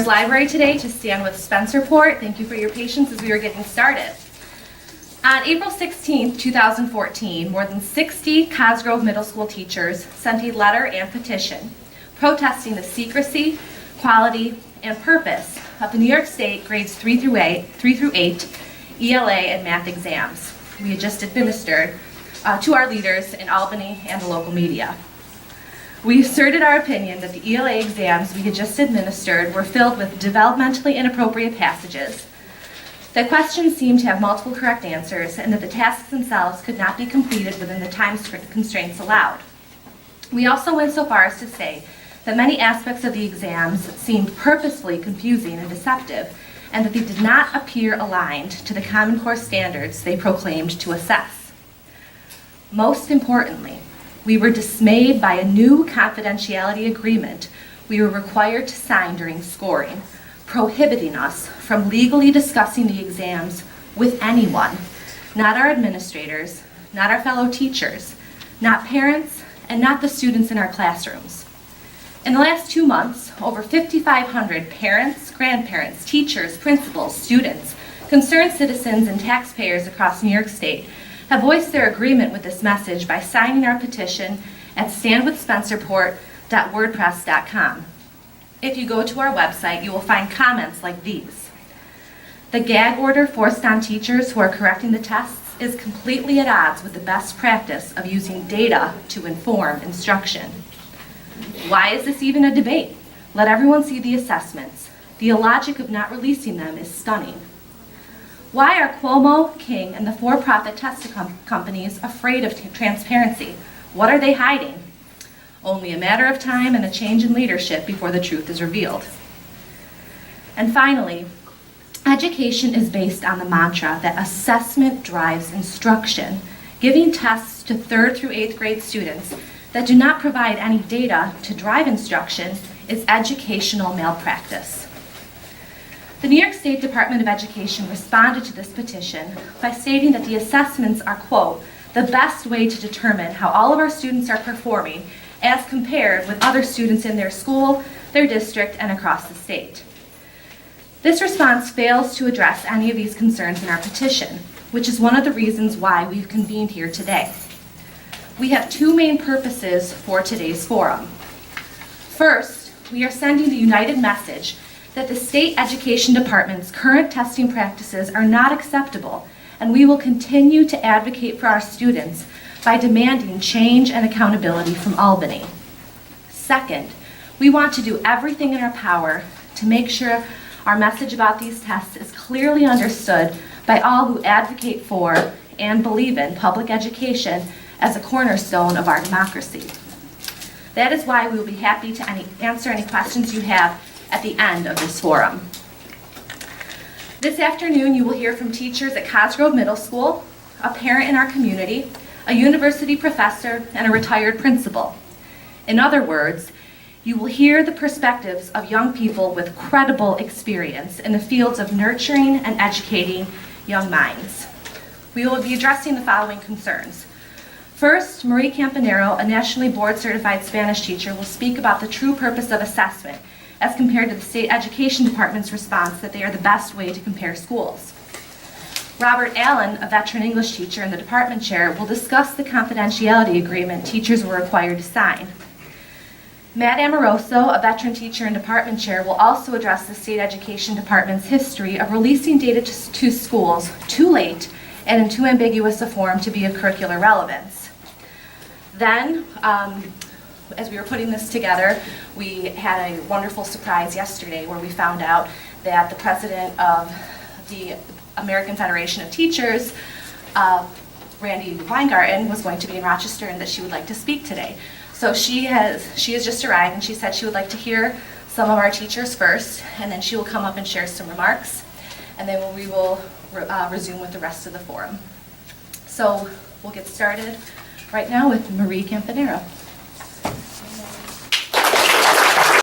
Governor's Library today to Stand With Spencerport. Thank you for your patience as we are getting started. On April 16, 2014, more than 60 Cosgrove Middle School teachers sent a letter and petition protesting the secrecy, quality, and purpose of the New York State grades 3 through 8 ELA and math exams we had just administered to our leaders in Albany and the local media. We asserted our opinion that the ELA exams we had just administered were filled with developmentally inappropriate passages, that questions seemed to have multiple correct answers, and that the tasks themselves could not be completed within the time constraints allowed. We also went so far as to say that many aspects of the exams seemed purposefully confusing and deceptive, and that they did not appear aligned to the Common Core standards they proclaimed to assess. Most importantly, we were dismayed by a new confidentiality agreement we were required to sign during scoring, prohibiting us from legally discussing the exams with anyone, not our administrators, not our fellow teachers, not parents, and not the students in our classrooms. In the last 2 months, over 5,500 parents, grandparents, teachers, principals, students, concerned citizens, and taxpayers across New York State have voiced their agreement with this message by signing our petition at standwithspencerport.wordpress.com. If you go to our website, you will find comments like these. The gag order forced on teachers who are correcting the tests is completely at odds with the best practice of using data to inform instruction. Why is this even a debate? Let everyone see the assessments. The illogic of not releasing them is stunning. Why are Cuomo, King, and the for-profit test companies afraid of transparency? What are they hiding? Only a matter of time and a change in leadership before the truth is revealed. And finally, education is based on the mantra that assessment drives instruction. Giving tests to 3rd through 8th grade students that do not provide any data to drive instruction is educational malpractice. The New York State Department of Education responded to this petition by stating that the assessments are, quote, the best way to determine how all of our students are performing as compared with other students in their school, their district, and across the state. This response fails to address any of these concerns in our petition, which is one of the reasons why we've convened here today. We have 2 main purposes for today's forum. First, we are sending the united message that the state education department's current testing practices are not acceptable, and we will continue to advocate for our students by demanding change and accountability from Albany. Second, we want to do everything in our power to make sure our message about these tests is clearly understood by all who advocate for and believe in public education as a cornerstone of our democracy. That is why we will be happy to answer any questions you have at the end of this forum. This afternoon, you will hear from teachers at Cosgrove Middle School, a parent in our community, a university professor, and a retired principal. In other words, you will hear the perspectives of young people with credible experience in the fields of nurturing and educating young minds. We will be addressing the following concerns. First, Marie Campanero, a nationally board-certified Spanish teacher, will speak about the true purpose of assessment as compared to the state education department's response that they are the best way to compare schools. Robert Allen, a veteran English teacher and the department chair, will discuss the confidentiality agreement teachers were required to sign. Matt Amoroso, a veteran teacher and department chair, will also address the state education department's history of releasing data to schools too late and in too ambiguous a form to be of curricular relevance. Then, as we were putting this together, we had a wonderful surprise yesterday where we found out that the president of the American Federation of Teachers, Randy Weingarten, was going to be in Rochester and that she would like to speak today. So she has just arrived, and she said she would like to hear some of our teachers first, and then she will come up and share some remarks, and then we will resume with the rest of the forum. So we'll get started right now with Marie Campanero.